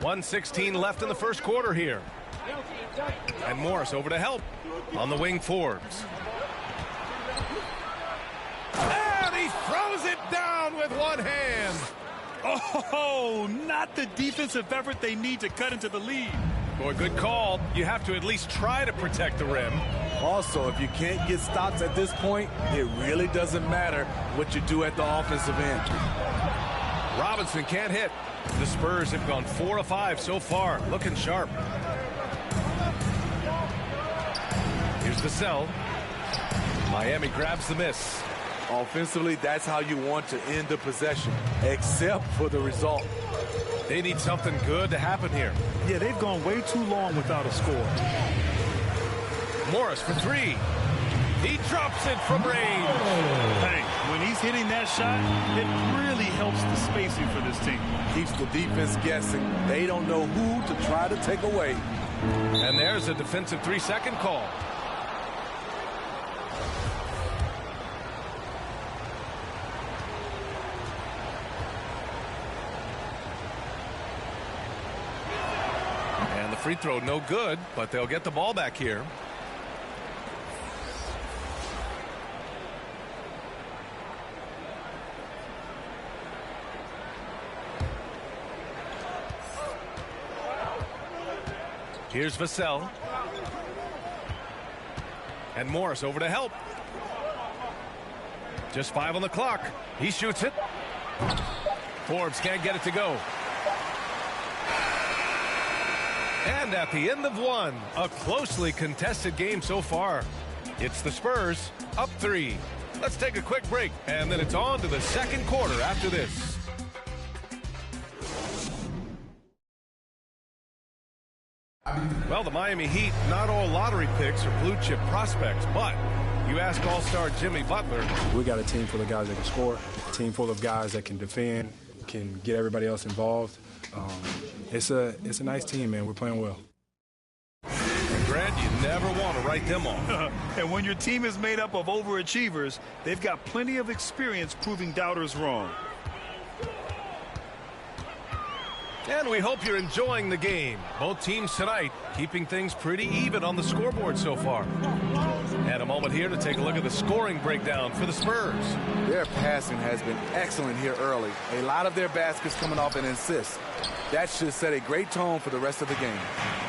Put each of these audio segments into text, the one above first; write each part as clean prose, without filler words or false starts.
1:16 left in the first quarter here. And Morris over to help. On the wing, Forbes. And he throws it down with one hand. Oh, not the defensive effort they need to cut into the lead. Boy, good call. You have to at least try to protect the rim. Also, if you can't get stops at this point, it really doesn't matter what you do at the offensive end. Robinson can't hit. The Spurs have gone 4 of 5 so far, looking sharp. Here's Vassell. Miami grabs the miss. Offensively, that's how you want to end the possession, except for the result. They need something good to happen here. Yeah, they've gone way too long without a score. Morris for 3. He drops it from range. Hey, when he's hitting that shot, it really helps the spacing for this team. Keeps the defense guessing. They don't know who to try to take away. And there's a defensive 3-second call. And the free throw no good, but they'll get the ball back here. Here's Vassell. And Morris over to help. Just 5 on the clock. He shoots it. Forbes can't get it to go. And at the end of one, a closely contested game so far. It's the Spurs up 3. Let's take a quick break, and then it's on to the second quarter after this. Well, the Miami Heat, not all lottery picks or blue-chip prospects, but you ask all-star Jimmy Butler. We got a team full of guys that can score, a team full of guys that can defend, can get everybody else involved. It's a nice team, man. We're playing well. And Grant, you never want to write them off. And when your team is made up of overachievers, they've got plenty of experience proving doubters wrong. And we hope you're enjoying the game. Both teams tonight keeping things pretty even on the scoreboard so far. And a moment here to take a look at the scoring breakdown for the Spurs. Their passing has been excellent here early. A lot of their baskets coming off an assist. That should set a great tone for the rest of the game.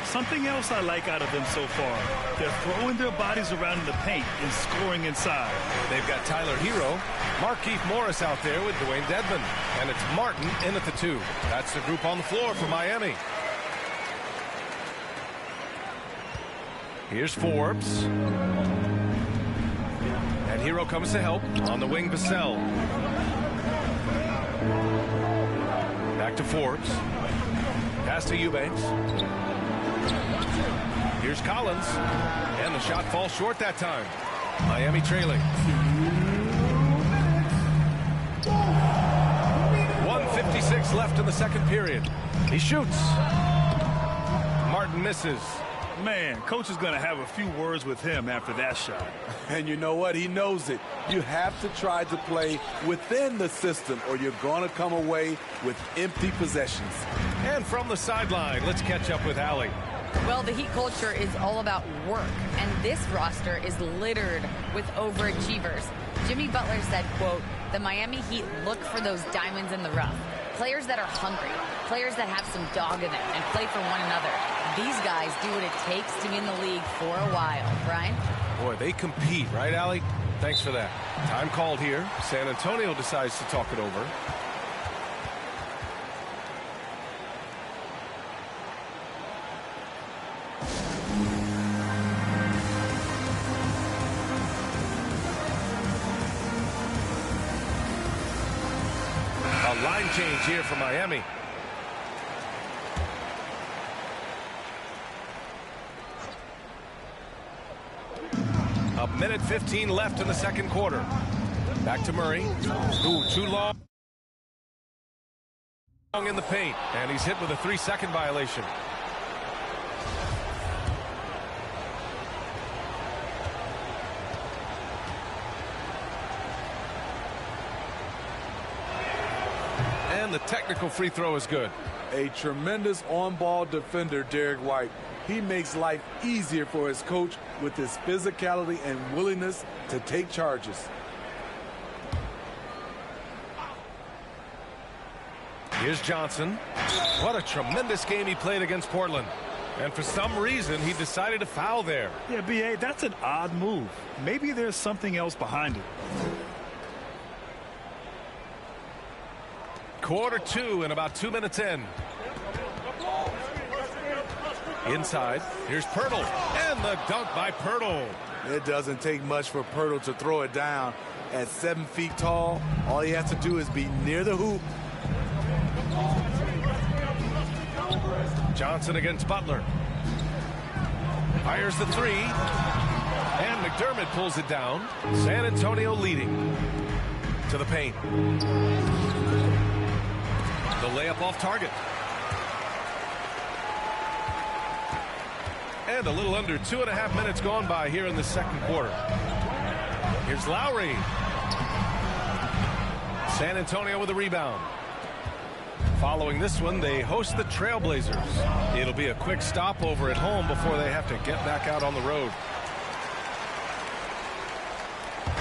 Something else I like out of them so far, they're throwing their bodies around in the paint and scoring inside. They've got Tyler Hero, Markieff Morris out there with Dwayne Dedmon, and it's Martin in at the 2. That's the group on the floor for Miami. Here's Forbes. And Hero comes to help on the wing, Vassell. Back to Forbes. Pass to Eubanks. Here's Collins. And the shot falls short that time. Miami trailing. 1:56 left in the second period. He shoots. Martin misses. Man, coach is going to have a few words with him after that shot. And you know what? He knows it. You have to try to play within the system or you're going to come away with empty possessions. And from the sideline, let's catch up with Allie. Well, the Heat culture is all about work, and this roster is littered with overachievers. Jimmy Butler said, quote, "The Miami Heat look for those diamonds in the rough. Players that are hungry, players that have some dog in them and play for one another. These guys do what it takes to be in the league for a while." Brian? Boy, they compete, right, Allie? Thanks for that. Time called here. San Antonio decides to talk it over. A line change here for Miami. A minute 15 left in the second quarter. Back to Murray. Ooh, too long in the paint. And he's hit with a 3-second violation. And And the technical free throw is good. A tremendous on-ball defender, Derek White. He makes life easier for his coach with his physicality and willingness to take charges. Here's Johnson. What a tremendous game he played against Portland. And for some reason, he decided to foul there. Yeah, B.A., that's an odd move. Maybe there's something else behind it. Quarter 2 and about 2 minutes in. Inside, here's Poeltl, and the dunk by Poeltl. It doesn't take much for Poeltl to throw it down. At 7 feet tall, all he has to do is be near the hoop. Johnson against Butler. Fires the three. And McDermott pulls it down. San Antonio leading. To the paint. The layup off target. And a little under 2.5 minutes gone by here in the second quarter. Here's Lowry. San Antonio with a rebound. Following this one, they host the Trailblazers. It'll be a quick stopover at home before they have to get back out on the road.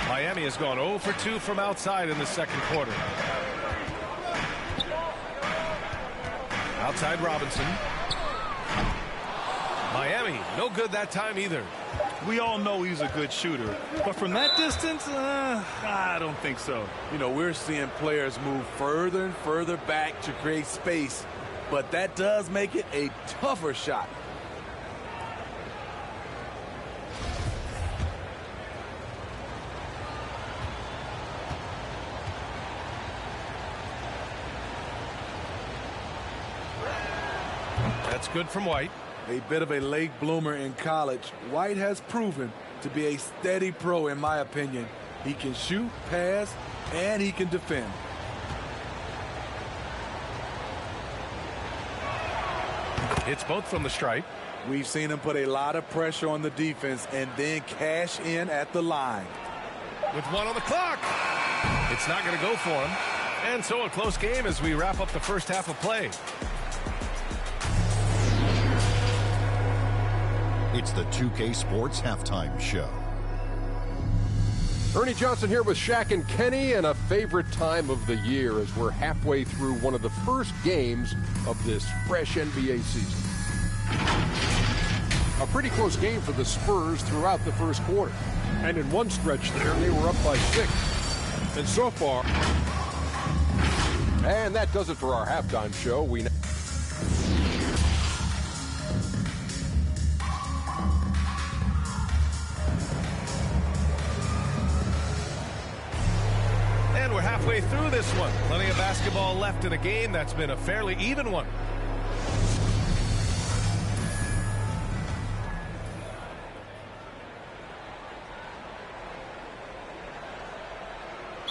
Miami has gone 0 for 2 from outside in the second quarter. Outside Robinson. Miami, no good that time either. We all know he's a good shooter, but from that distance, I don't think so. You know, we're seeing players move further and further back to create space, but that does make it a tougher shot. That's good from White. A bit of a late bloomer in college, White has proven to be a steady pro in my opinion. He can shoot, pass, and he can defend. It's both from the stripe. We've seen him put a lot of pressure on the defense and then cash in at the line. With 1 on the clock. It's not going to go for him. And so a close game as we wrap up the first half of play. It's the 2K Sports Halftime Show. Ernie Johnson here with Shaq and Kenny, and a favorite time of the year as we're halfway through one of the first games of this fresh NBA season. A pretty close game for the Spurs throughout the first quarter. And in one stretch there, they were up by 6. And so far, and that does it for our halftime show. We're halfway through this one. Plenty of basketball left in a game that's been a fairly even one.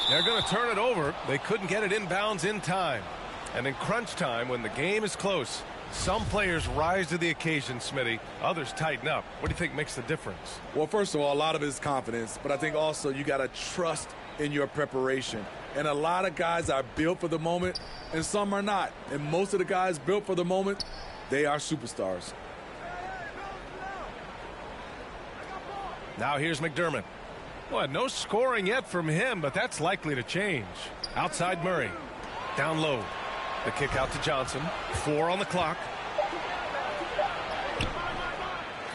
They're going to turn it over. They couldn't get it inbounds in time. And in crunch time, when the game is close, some players rise to the occasion, Smitty. Others tighten up. What do you think makes the difference? Well, first of all, a lot of it is confidence, but I think also you got to trust in your preparation. And a lot of guys are built for the moment, and some are not. And most of the guys built for the moment, they are superstars. Now here's McDermott. Well, no scoring yet from him, but that's likely to change. Outside Murray. Down low. The kick out to Johnson. 4 on the clock.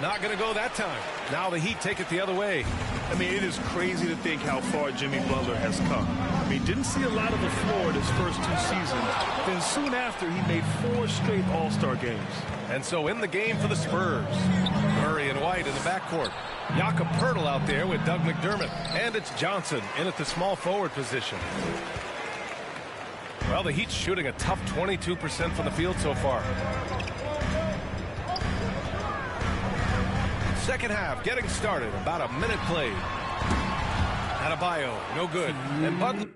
Not going to go that time. Now the Heat take it the other way. I mean, it is crazy to think how far Jimmy Butler has come. I mean, didn't see a lot of the floor in his first 2 seasons. Then soon after, he made 4 straight All-Star games. And so in the game for the Spurs, Murray and White in the backcourt. Jakob Poeltl out there with Doug McDermott. And it's Johnson in at the small forward position. Well, the Heat's shooting a tough 22% from the field so far. Second half getting started. About a minute played. Adebayo, no good. And Butler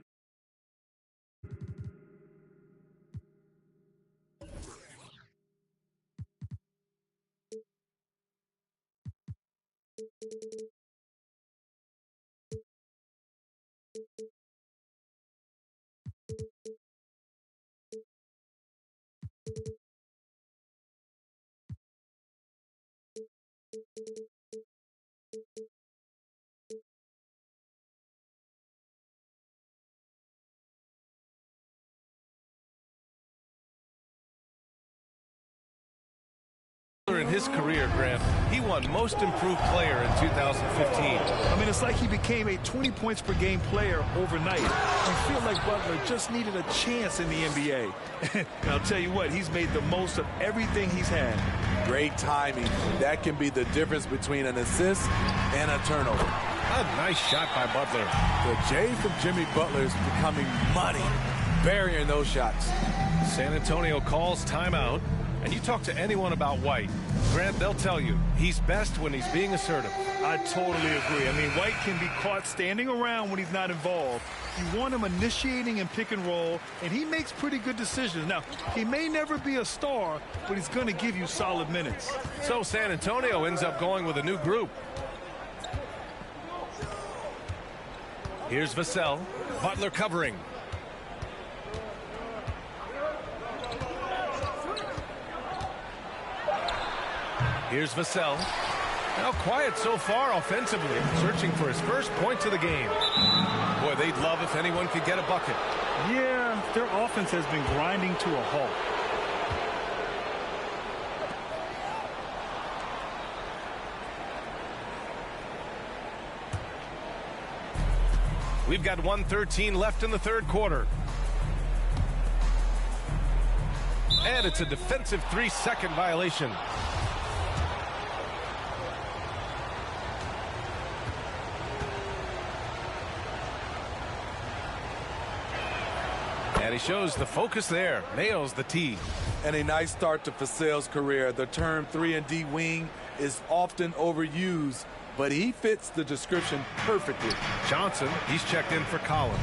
In his career, Grant, he won Most Improved Player in 2015. I mean, it's like he became a 20 points per game player overnight. You feel like Butler just needed a chance in the NBA. And I'll tell you what, he's made the most of everything he's had. Great timing. That can be the difference between an assist and a turnover. A nice shot by Butler. The J from Jimmy Butler is becoming money, burying those shots. San Antonio calls timeout. And you talk to anyone about White, Grant, they'll tell you he's best when he's being assertive. I totally agree. I mean, White can be caught standing around when he's not involved. You want him initiating and pick and roll, and he makes pretty good decisions. Now, he may never be a star, but he's going to give you solid minutes. So San Antonio ends up going with a new group. Here's Vassell. Butler covering. Here's Vassell. Now quiet so far offensively, searching for his first points of the game. Boy, they'd love if anyone could get a bucket. Yeah, their offense has been grinding to a halt. We've got 1:13 left in the third quarter. And it's a defensive 3-second violation. And he shows the focus there. Nails the tee. And a nice start to Vassell's career. The term 3-and-D wing is often overused, but he fits the description perfectly. Johnson, he's checked in for Collins.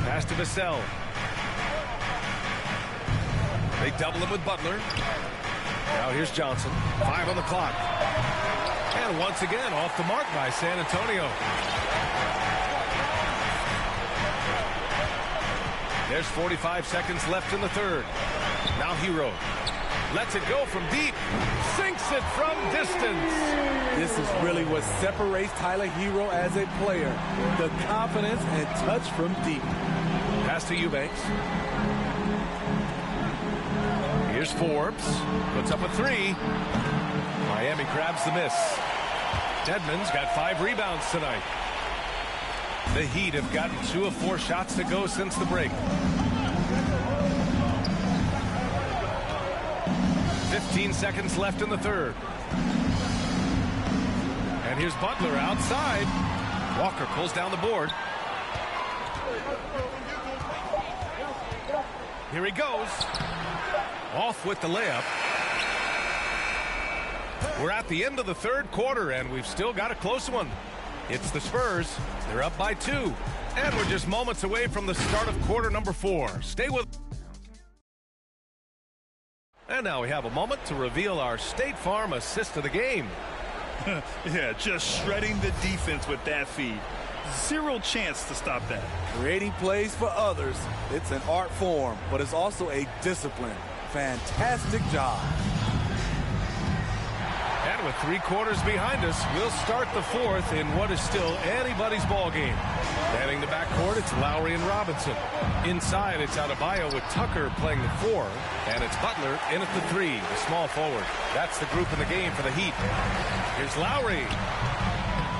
Pass to Vassell. They double him with Butler. Now here's Johnson. 5 on the clock. And once again, off the mark by San Antonio. There's 45 seconds left in the third. Now Hero lets it go from deep. Sinks it from distance. This is really what separates Tyler Hero as a player. The confidence and touch from deep. Pass to Eubanks. Here's Forbes. Puts up a 3. Miami grabs the miss. Dedmon's got 5 rebounds tonight. The Heat have gotten 2 of 4 shots to go since the break. 15 seconds left in the third. And here's Butler outside. Walker pulls down the board. Here he goes. Off with the layup. We're at the end of the third quarter, and we've still got a close one. It's the Spurs. They're up by 2. And we're just moments away from the start of quarter number 4. Stay with. And now we have a moment to reveal our State Farm assist of the game. Yeah, just shredding the defense with that feed. Zero chance to stop that. Creating plays for others. It's an art form, but it's also a discipline. Fantastic job. And with 3 quarters behind us, we'll start the fourth in what is still anybody's ball game. Manning the backcourt, it's Lowry and Robinson. Inside, it's Adebayo with Tucker playing the 4. And it's Butler in at the 3, the small forward. That's the group in the game for the Heat. Here's Lowry.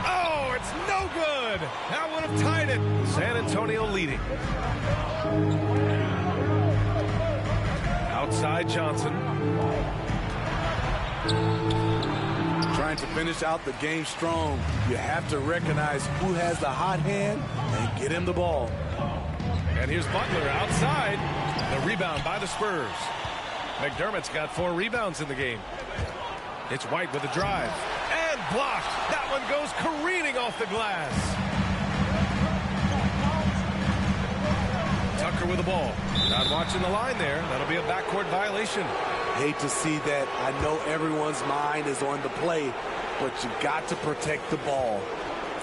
Oh, it's no good. That would have tied it. San Antonio leading. Outside Johnson. Trying to finish out the game strong, you have to recognize who has the hot hand and get him the ball. And here's Butler outside. The rebound by the Spurs. McDermott's got 4 rebounds in the game. It's White with a drive. And blocked. That one goes careening off the glass. Tucker with the ball. Not watching the line there. That'll be a backcourt violation. Hate to see that. I know everyone's mind is on the play, but you got to protect the ball.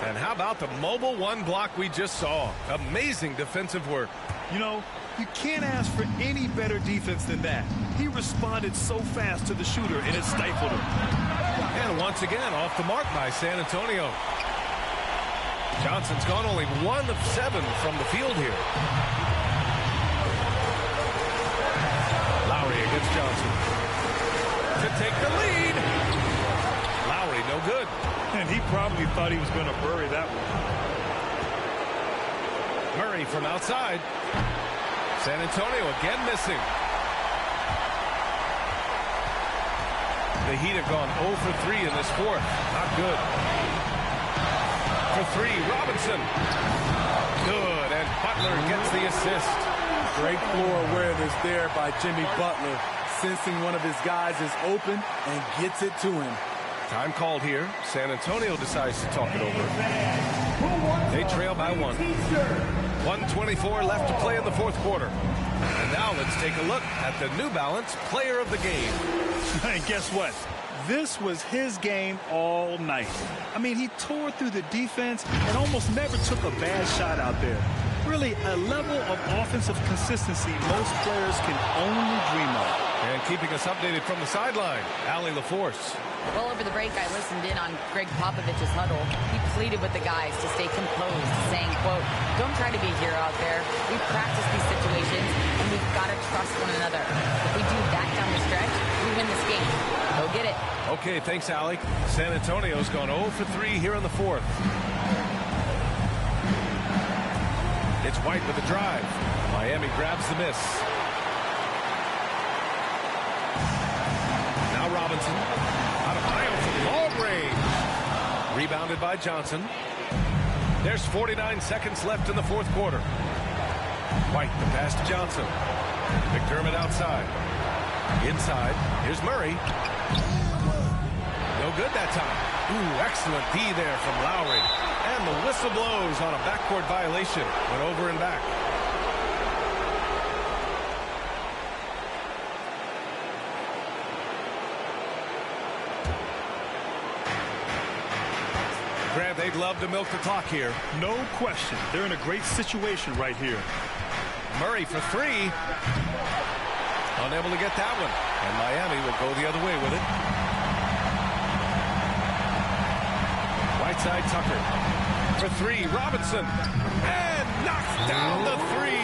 And how about the mobile 1 block we just saw? Amazing defensive work. You know, You can't ask for any better defense than that. He responded so fast to the shooter, and it stifled him. And once again, off the mark by San Antonio. Johnson's gone only 1 of 7 from the field here. Lowry against Johnson. To take the lead. Lowry, no good. And he probably thought he was going to bury that one. Murray from outside. San Antonio again missing. The Heat have gone 0 for 3 in this fourth. Not good. For 3, Robinson. Good, and Butler gets the assist. Great floor awareness there by Jimmy Butler, sensing one of his guys is open and gets it to him. Time called here. San Antonio decides to talk it over. They trail by 1. 1:24 left to play in the fourth quarter. And now let's take a look at the New Balance Player of the Game. And guess what? This was his game all night. I mean, he tore through the defense and almost never took a bad shot out there. Really, a level of offensive consistency most players can only dream of. And keeping us updated from the sideline, Allie LaForce. Well, over the break, I listened in on Greg Popovich's huddle. He pleaded with the guys to stay composed, saying, quote, "Don't try to be a hero out there. We practice these situations, and we've got to trust one another. If we do that down the stretch, we win this game. Go get it." Okay, thanks, Allie. San Antonio's gone 0 for 3 here in the fourth. It's White with a drive. Miami grabs the miss. Now Robinson. Out of bounds from long range. Rebounded by Johnson. There's 49 seconds left in the fourth quarter. White, the pass to Johnson. McDermott outside. Inside. Here's Murray. No good that time. Ooh, excellent D there from Lowry. And the whistle blows on a backcourt violation. Went over and back. Grant, they'd love to milk the clock here. No question. They're in a great situation right here. Murray for 3. Unable to get that one. And Miami will go the other way with it. Whiteside Tucker. For 3, Robinson. And knocks down the 3.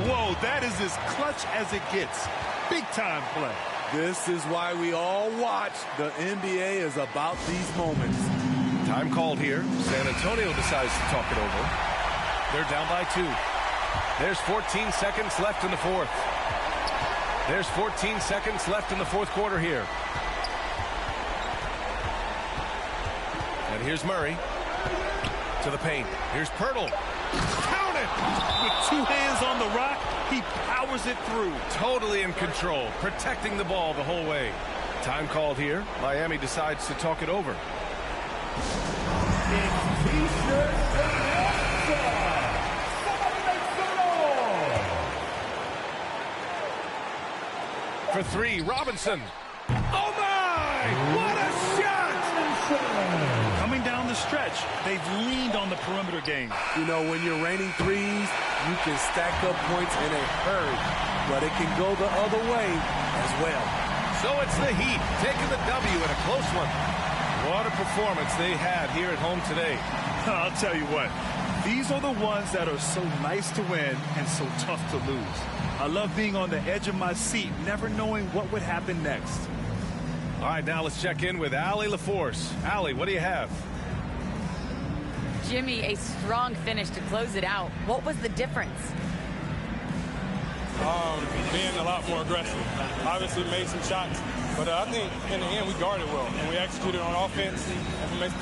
Whoa, that is as clutch as it gets. Big time play. This is why we all watch. The NBA is about these moments. Time called here. San Antonio decides to talk it over. They're down by 2. There's 14 seconds left in the fourth. There's 14 seconds left in the fourth quarter here. And here's Murray to the paint. Here's Pirtle. Count it! With 2 hands on the rock, he powers it through. Totally in control, protecting the ball the whole way. Time called here. Miami decides to talk it over. For 3, Robinson. Oh my! What a shot! Coming down the stretch, they've leaned on the perimeter game. You know, when you're raining threes, you can stack up points in a hurry, but it can go the other way as well. So it's the Heat taking the W in a close one. What a performance they had here at home today. I'll tell you what, these are the ones that are so nice to win and so tough to lose. I love being on the edge of my seat, never knowing what would happen next. All right, now let's check in with Allie LaForce. Allie, what do you have? Jimmy, a strong finish to close it out. What was the difference? Being a lot more aggressive. Obviously made some shots, but I think in the end we guarded well and we executed on offense. And